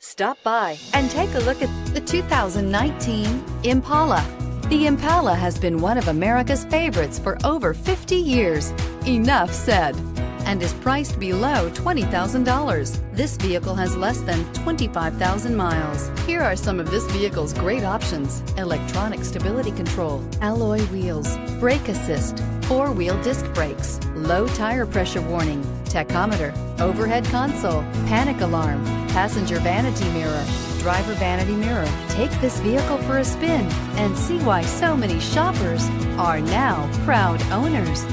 Stop by and take a look at the 2019 Impala. The Impala has been one of America's favorites for over 50 years. Enough said. And is priced below $20,000. This vehicle has less than 25,000 miles. Here are some of this vehicle's great options: electronic stability control, alloy wheels, brake assist, four-wheel disc brakes, low tire pressure warning, tachometer, overhead console, panic alarm, passenger vanity mirror, driver vanity mirror. Take this vehicle for a spin and see why so many shoppers are now proud owners.